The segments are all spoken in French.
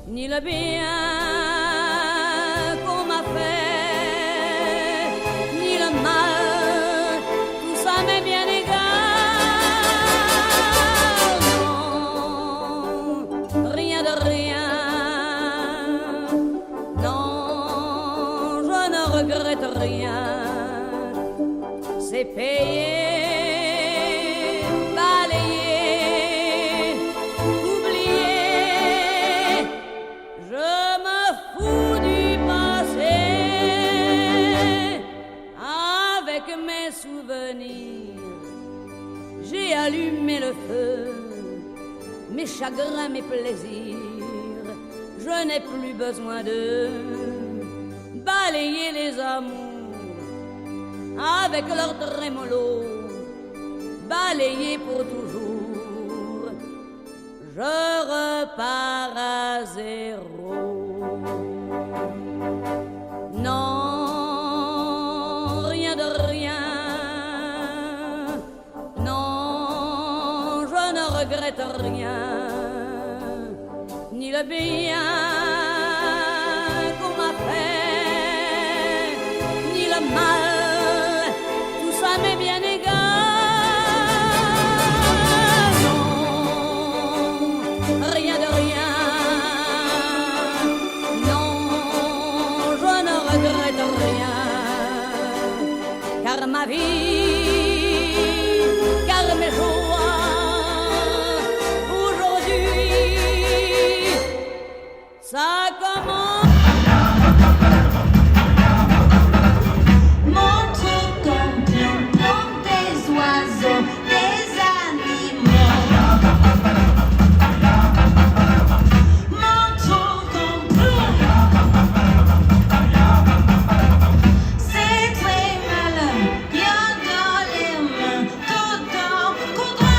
Ni le bien qu'on m'a fait, ni le mal, tout ça m'est bien égal. Non, rien de rien, non, je ne regrette rien, c'est payé. J'ai allumé le feu, mes chagrins, mes plaisirs. Je n'ai plus besoin de balayer les amours avec leur trémolo, balayer pour toujours. Je repars à zéro. Non. Regrette rien, ni le bien qu'on m'a fait, ni le mal, tout ça m'est bien égal. Non, rien de rien, non, je ne regrette rien, car ma vie, car mes jours, ça commence. Montre ton plan, plan des oiseaux, des animaux. Montre ton plan. C'est très malin, bien dans les mains, tout en coudra.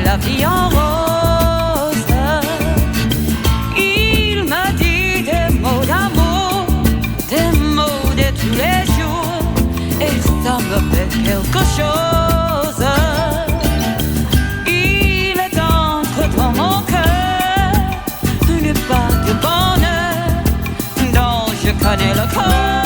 La vie en rose, il m'a dit des mots d'amour, des mots de tous les jours, et ça me fait quelque chose. Il est entré dans mon cœur une part de bonheur dont je connais le corps.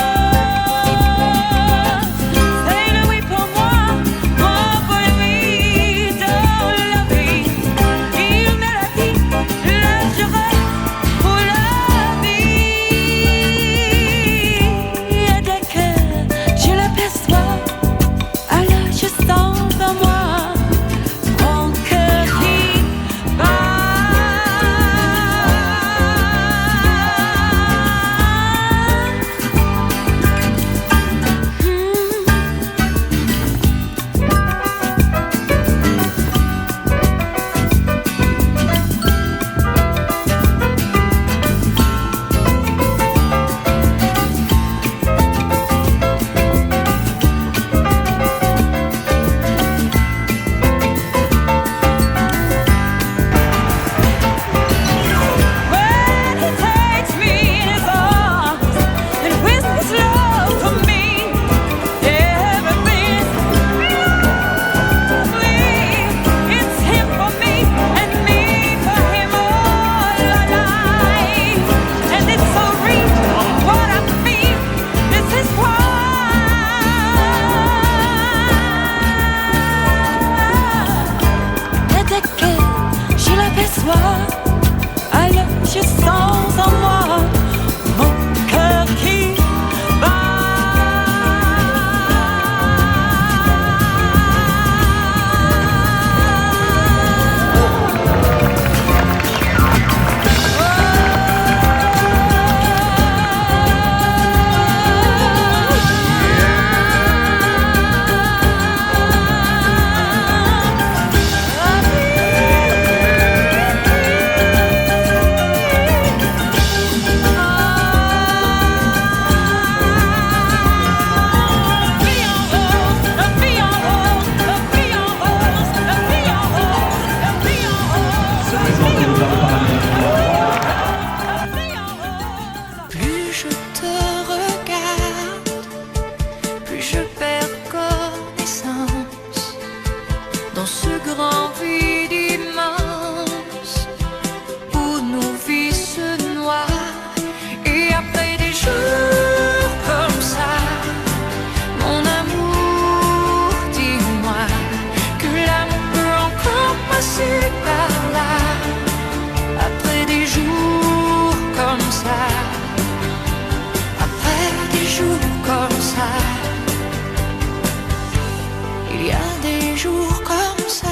jours comme ça,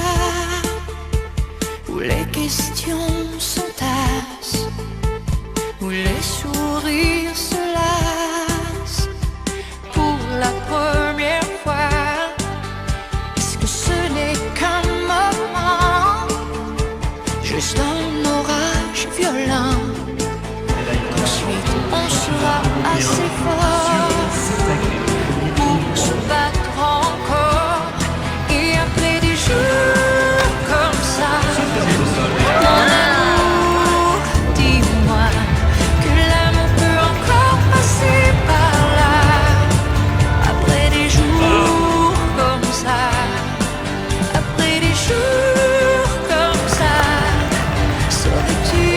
où les questions s'entassent, où les sourires se lassent pour la première fois. Est-ce que ce n'est qu'un moment, juste un orage violent? Ensuite on sera assez fort pour se battre encore. Et après des jours comme ça, mon amour, dis-moi que l'amour peut encore passer par là. Après des jours comme ça, après des jours comme ça, saurais-tu,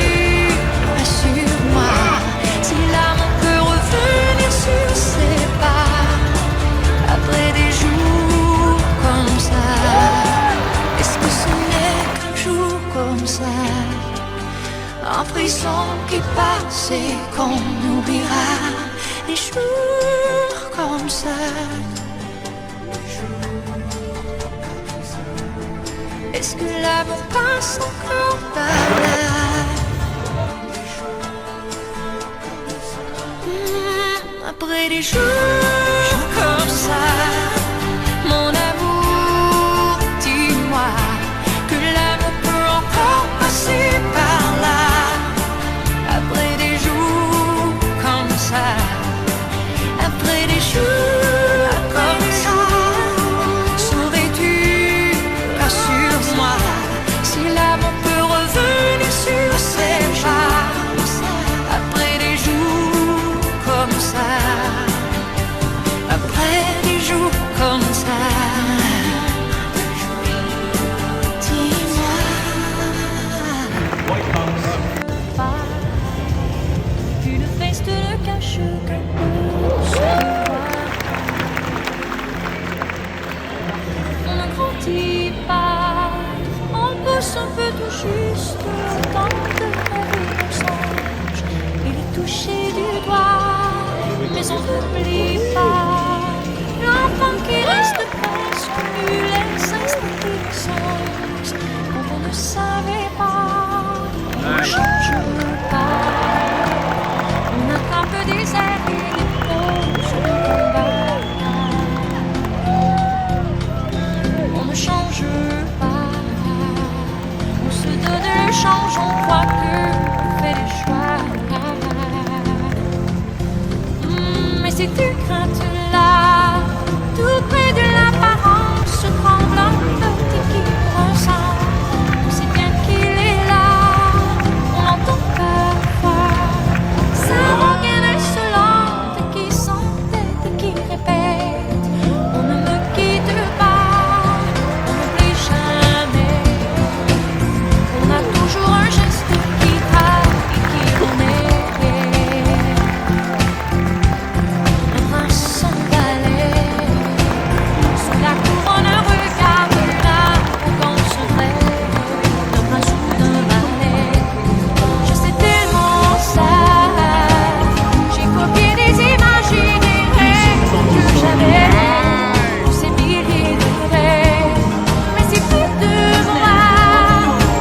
rassure-moi, si l'amour peut revenir sur ses pas. Après des jours comme ça, est-ce que ce n'est qu'un jour comme ça, un frisson qui passe et qu'on oubliera? Les jours comme ça, est-ce que l'amour passe encore par là? Après des jours comme ça, mon amour, dis-moi que l'amour peut encore passer par là. Après des jours comme ça, après des jours comme ça, saurais-tu, rassure-moi, si l'amour peut revenir sur ses pas. Après des jours comme ça, après des jours comme ça, dis-moi. Une veste ne cache que ce on ne grandit pas, on pousse un peu tout juste, tant que mon songe, il est touché du doigt, mais on n'oublie pas l'enfant qui reste presque nul, les instants d'innocence, quand on ne savait pas, on ne change pas, on attrape des airs et des pauses de combat. On ne change pas, on se donne le change, on croit qu'on fait des choix. Mais ces deux craintes-là, tout près de l'apparence tremblante qui nous ressemble, on sait bien qu'il est là, on l'entend parfois, sa rengaine insolente qui s'entête et qui répète, on ne me quitte pas, on n'oublie jamais, on a toujours un geste qui traque et qui remet. Un prince sans balai, sous la couronne, un regard là où qu'on se rêve, d'un prince ou d'un balai. Je sais tellement ça, j'ai copié des images et des rêves que j'avais, tous ces milliers de rêves. Mais c'est plus de moi,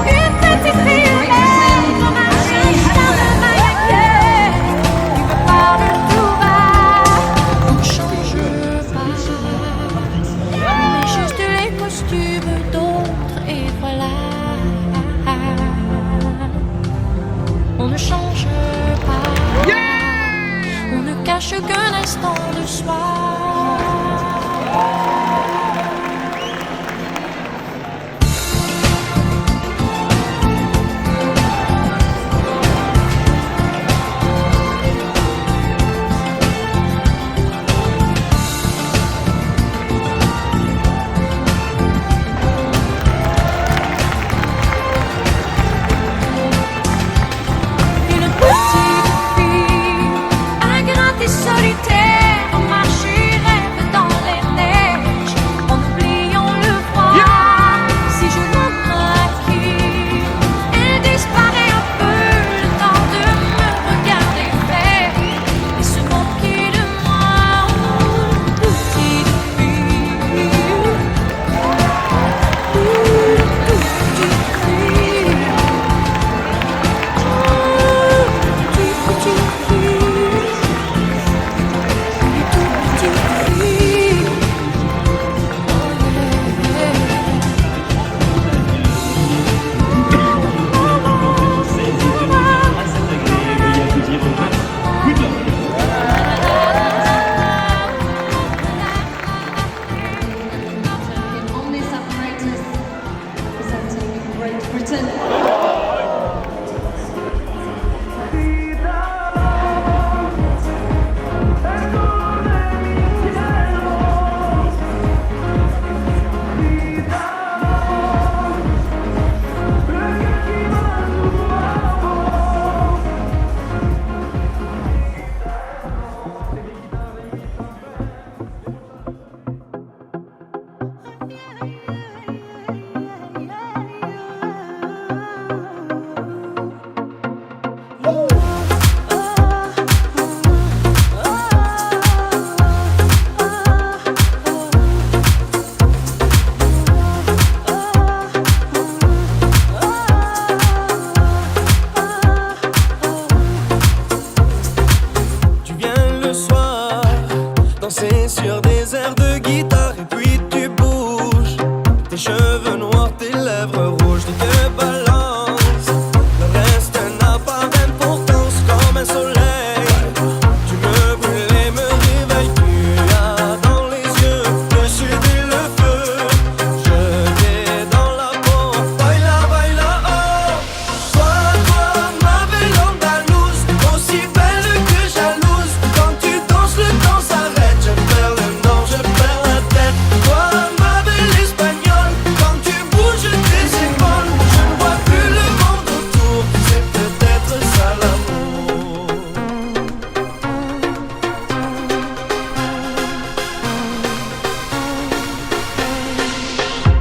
une petite fille belle comme un chien dans le maquillage, qui me parle tout bas. On ne change pas, on met juste les costumes d'autres et voilà. On ne change pas, on ne cache qu'un instant de soi. Une petite fille, ingrate et solitaire, marcher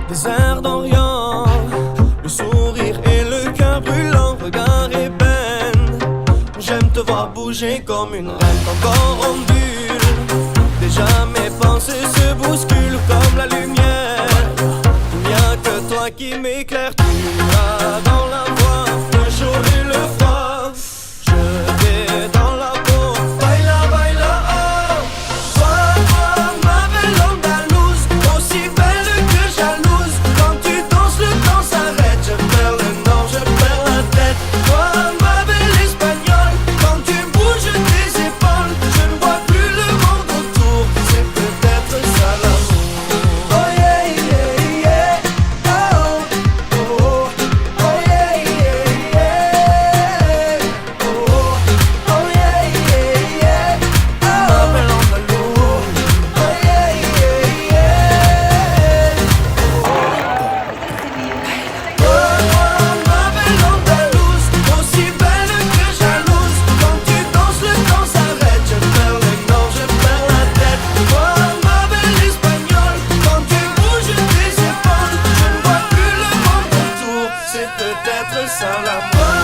des airs d'Orient, le sourire et le cœur brûlant, regard ébène. J'aime te voir bouger comme une reine, ton corps ondule. Déjà mes pensées se bousculent comme la lumière. Il n'y a que toi qui m'éclaire, tu as dans la voix le chaud et le froid. Je vais dans la peau, baila, baila, oh. Toi, ma belle andalouse, aussi belle que jalouse. Quand tu danses, le temps s'arrête. Je perds le nord, je perds la tête. Toi, ma belle espagnole, quand tu bouges tes épaules, je ne vois plus le monde autour. C'est peut-être ça l'amour. Oh yeah, yeah, yeah. Oh, oh, oh, oh yeah, yeah, yeah. Oh, oh yeah, yeah, yeah. Ma belle andalouse. Oh yeah, yeah, yeah. Ma belle andalouse, aussi belle que jalouse. Quand tu danses, le temps s'arrête. Je perds le nord, je perds la tête. Toi, ma belle espagnole, quand tu bouges tes épaules, je ne vois plus le monde autour. C'est peut-être ça l'amour.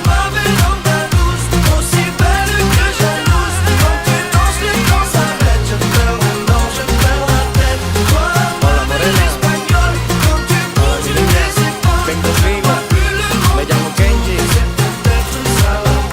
Ma belle andalouse, aussi belle que jalouse. Quand tu danses, le temps s'arrête. Je perds le nord, je perds la tête. Toi, ma belle espagnole, quand tu bouges tes épaules, je ne vois plus le monde autour. C'est peut-être ça l'amour.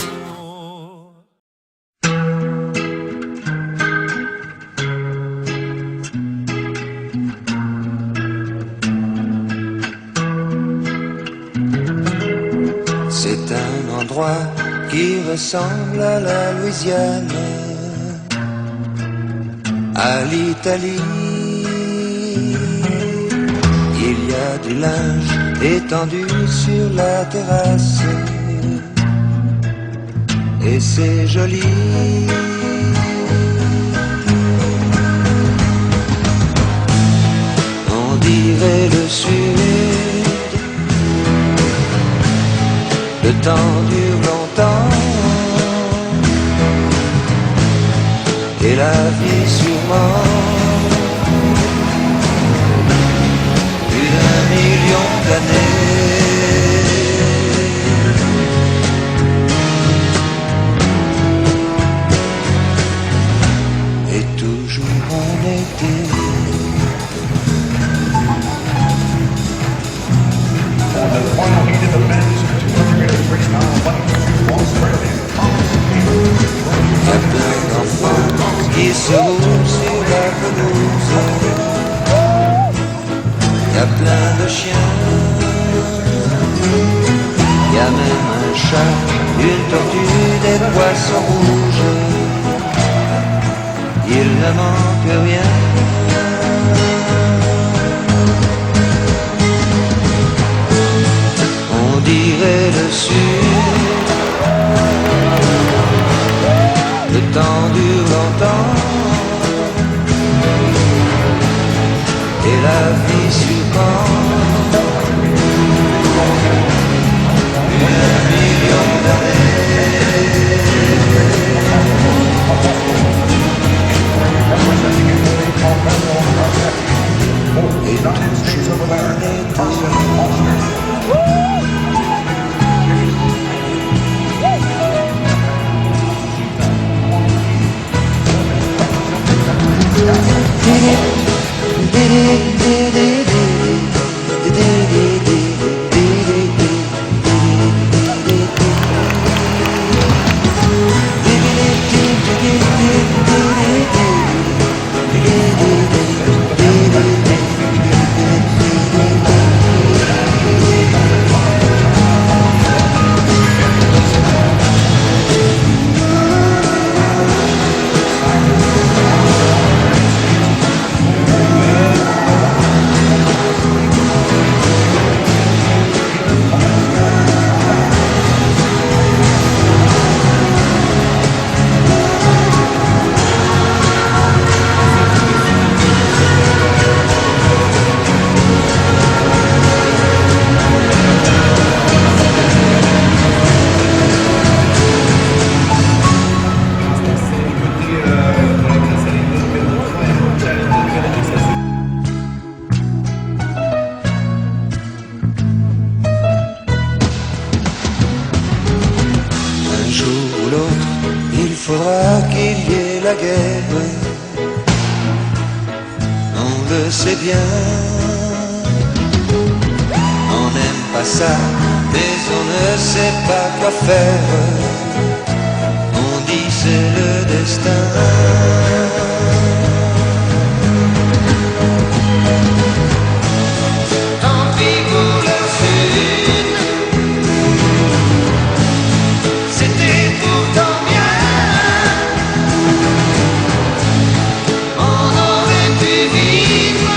C'est un endroit qui ressemble à la Louisiane, à l'Italie. Il y a du linge étendu sur la terrasse, et c'est joli. On dirait le sud. Le temps dure longtemps, et la vie sûrement. Plus d'1 million d'années. Et toujours en été. Il y a plein d'enfants qui se roulent sur la pelouse. Il y a plein de chiens. Il y a même un chat, une tortue, des poissons rouges. Il ne manque rien. On dirait le sud. Le temps dure longtemps, et la vie surprend. Plus d'1 million d'années. Et toujours en c'est bien. On n'aime pas ça, mais on ne sait pas quoi faire. On dit c'est le destin. Tant pis pour la Sud, c'était pourtant bien. On aurait pu vivre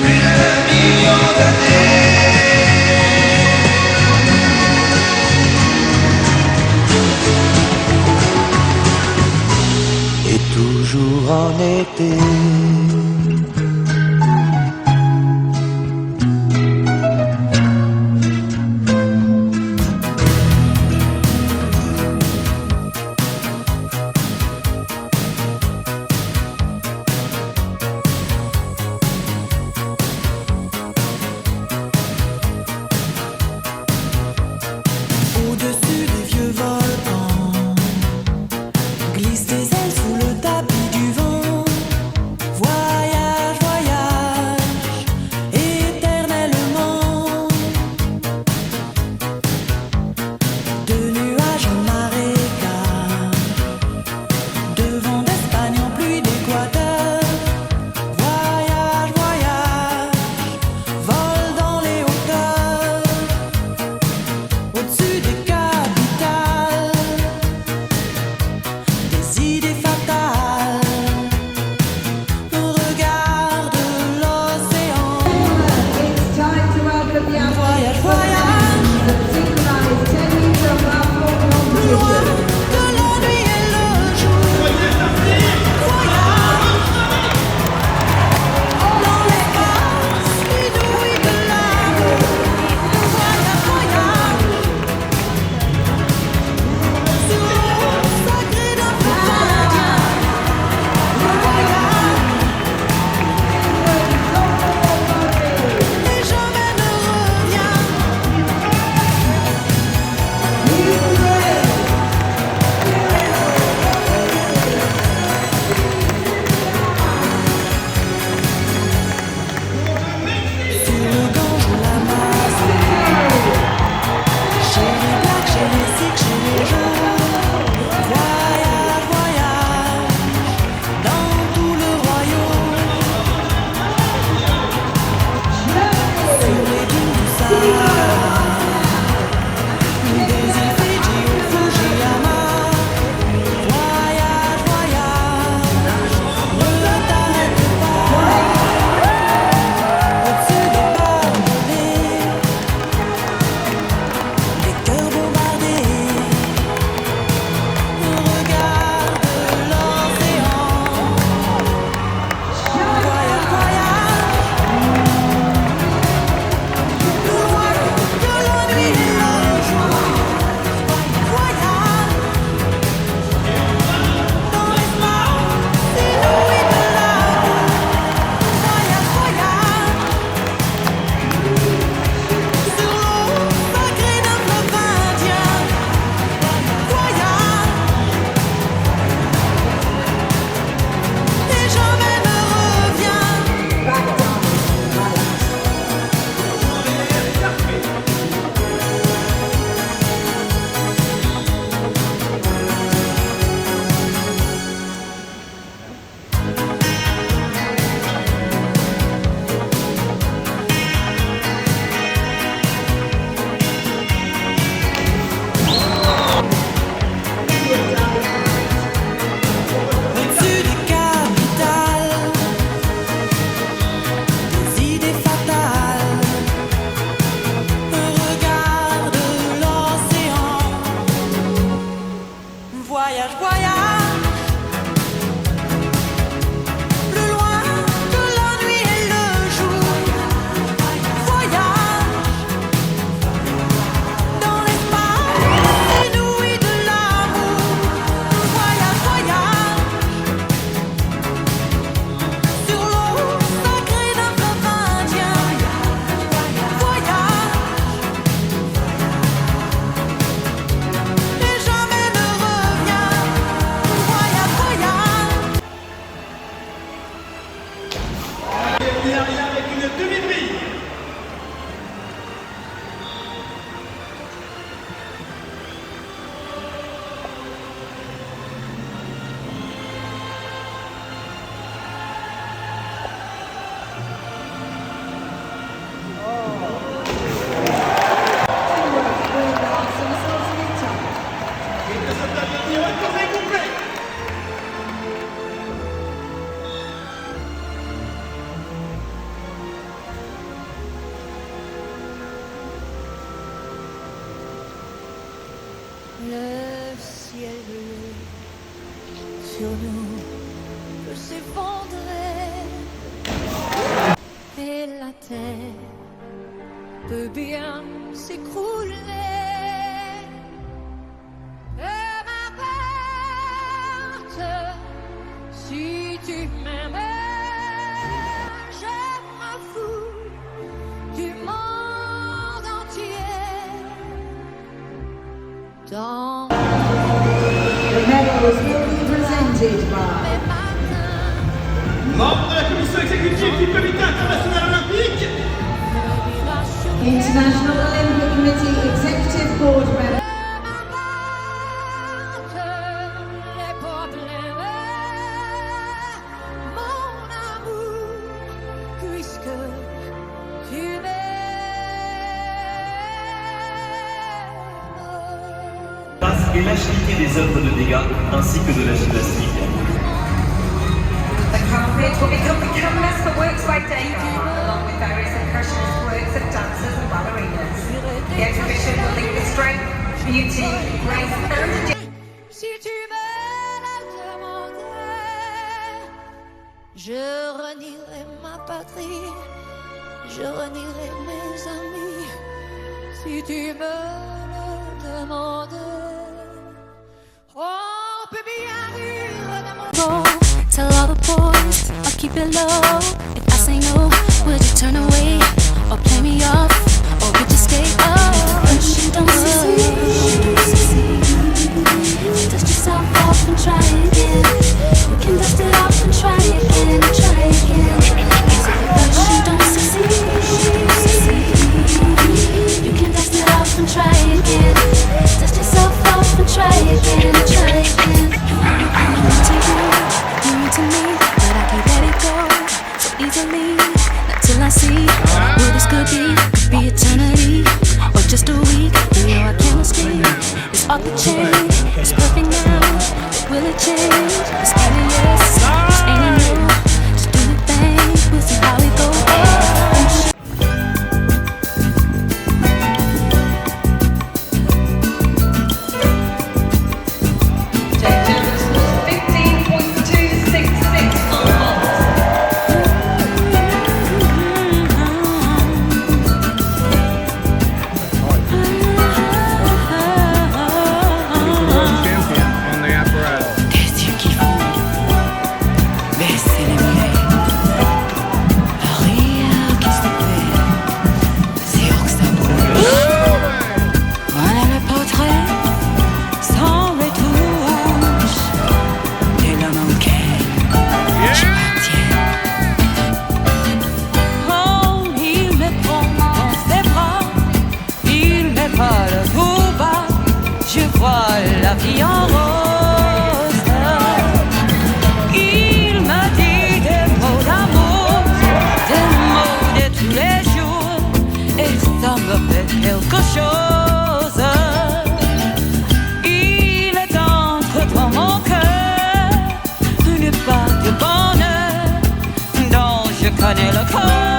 plus d'un million d'années. Et toujours en été. Au-dessus des vieux volcans glissent des ailes sous le tapis du vent. Voilà qui arrive avec une demi-brille. Le ciel bleu sur nous peut s'effondrer et la terre peut bien s'écrouler. Peu m'importe si tu m'aimes, je m'en fous du monde entier. Dans The medal is being presented by Membre de la commission exécutive du Comité international olympique. International Olympic Committee Executive Board member. les problèmes, mon amour, puisque tu m'aimes. Et l'agilité des œuvres de dégâts ainsi que de la gymnastique. The carpet will become the canvas for works by Degas, along with various impressionist works of dancers and ballerinas. The exhibition will link the strength, beauty, grace and agility. Si tu me le demandais, je renierai ma patrie, je renierai mes amis. Si tu me le demandais. Oh, baby, I hear Go, tell all the boys I'll keep it low. If I say no, would you turn away or play me off, or would you stay up? You don't succeed. Dust yourself off and try again. We can dust it off and try again, try again. But you don't succeed. You can dust it off and try again. Dust yourself off and try again, try again. You to me, but I can't let it go so easily. Not till I see what this could be eternity or just a week. You know our chemistry is off the chain. It's perfect now, but will it change? This ain't a yes, this ain't a no. Just do the thing, we'll see how it goes. La vie en rose. Il m'a dit des mots d'amour, des mots de tous les jours, et ça me fait quelque chose. Il est entre dans mon cœur une part de bonheur dont je connais le corps.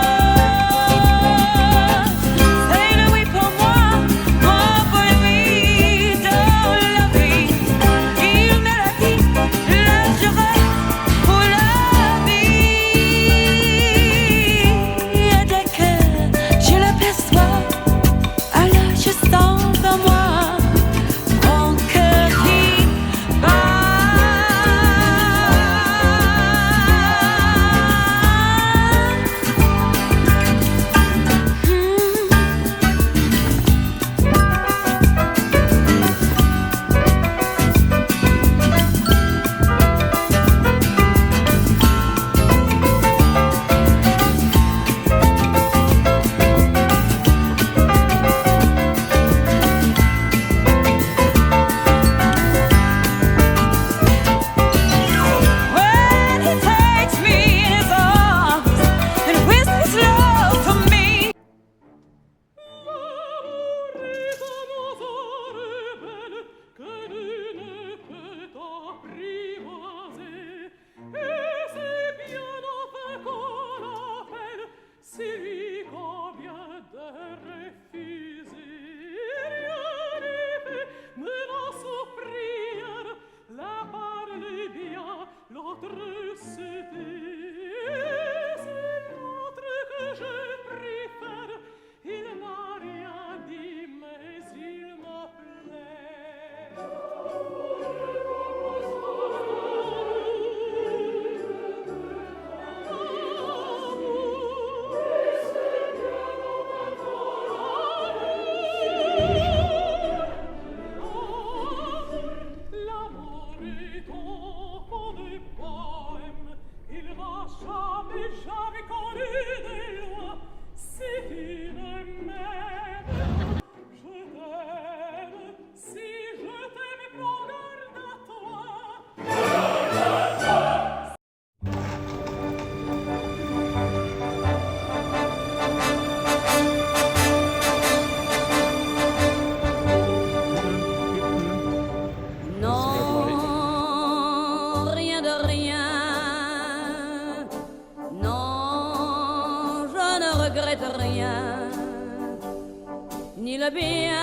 Ni le bien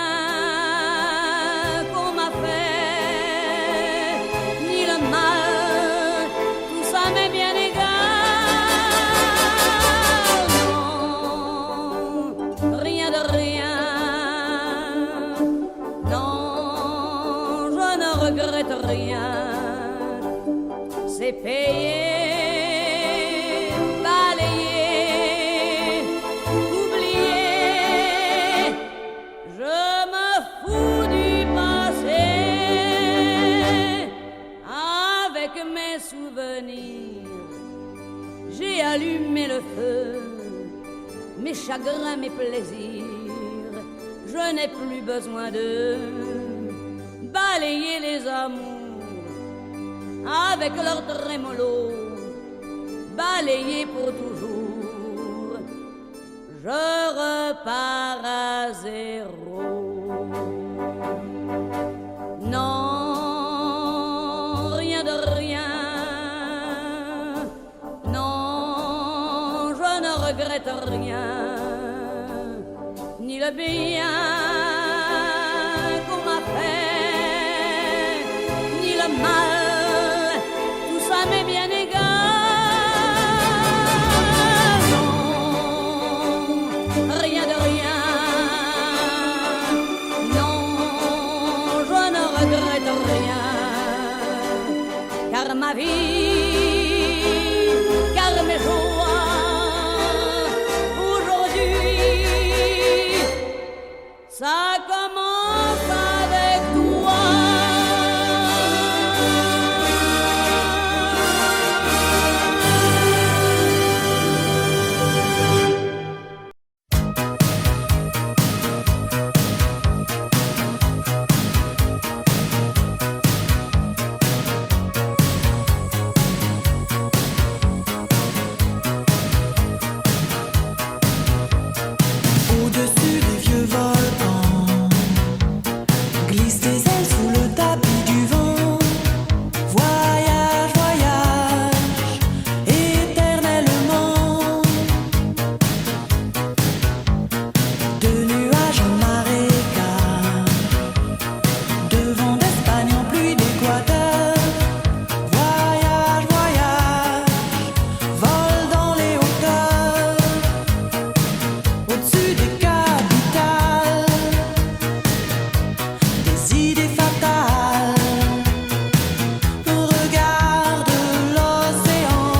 qu'on m'a fait, ni le mal, tout ça m'est bien égal. Non, rien de rien. Non, je ne regrette rien. C'est payé. J'ai allumé le feu, mes chagrins, mes plaisirs. Je n'ai plus besoin de balayer les amours avec leur trémolo, balayer pour toujours. Je repars à zéro. Non. Regrette rien, ni le bien qu'on m'a fait, ni le mal, tout ça m'est bien égal. Non, rien de rien. Non, je ne regrette rien, car ma vie, car mes jours, ça commence avec toi. Au-dessus des vieux volcans glissent des ailes sous le tapis du vent. Voyage, voyage, éternellement. De nuages en marécage, de vent d'Espagne en pluie d'Équateur. Voyage, voyage, vol dans les hauteurs. Au-dessus des capitales, des idées fatales. Regarde l'océan.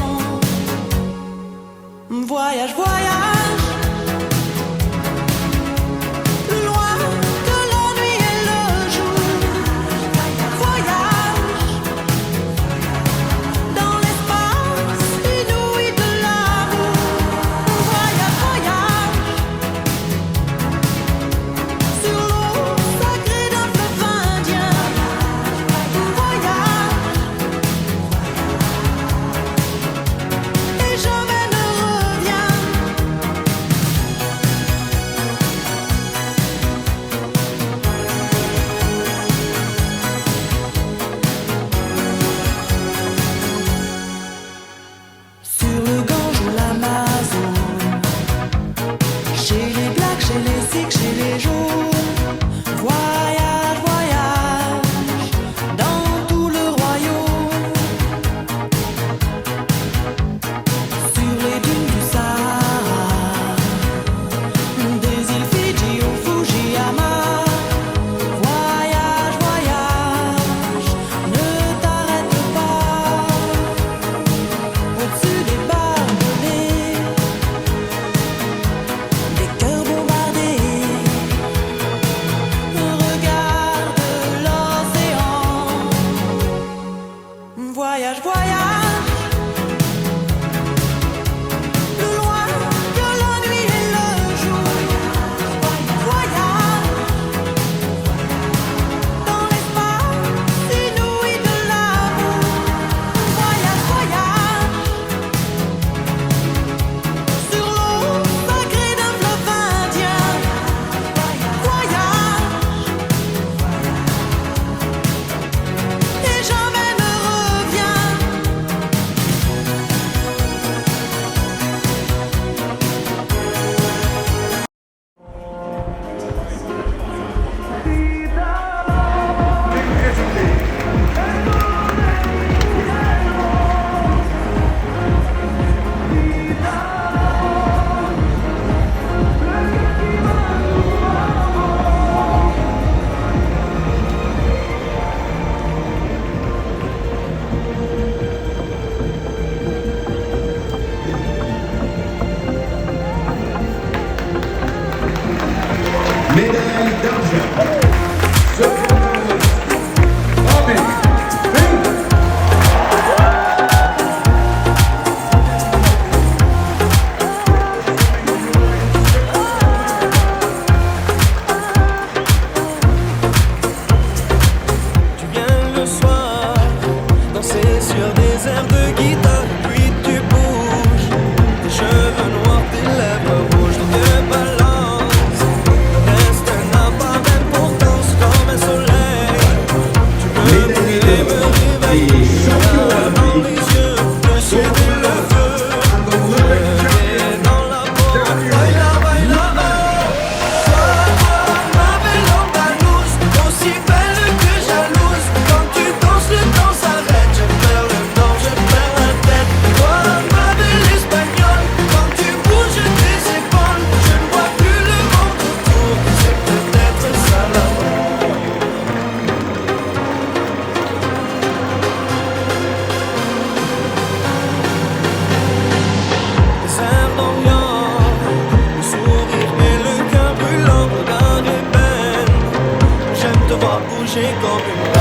Voyage, voyage, loin de la nuit et le jour. Voyage dans l'espace inouï de l'amour. Voyage, voyage sur l'eau sacrée d'un fleuve indien. Voyage et jamais ne reviens. Sur des airs de guitare, puis tu bouges tes cheveux noirs, tes lèvres rouges, tu te balances. Le reste n'a pas d'importance comme un soleil. Tu me brûles, me réveilles, dans les yeux, dessus le feu. Et dans la peau, baila, baila, oh. Toi, ma belle andalouse, aussi belle que jalouse. Quand tu danses, le temps s'arrête. Bouger comme une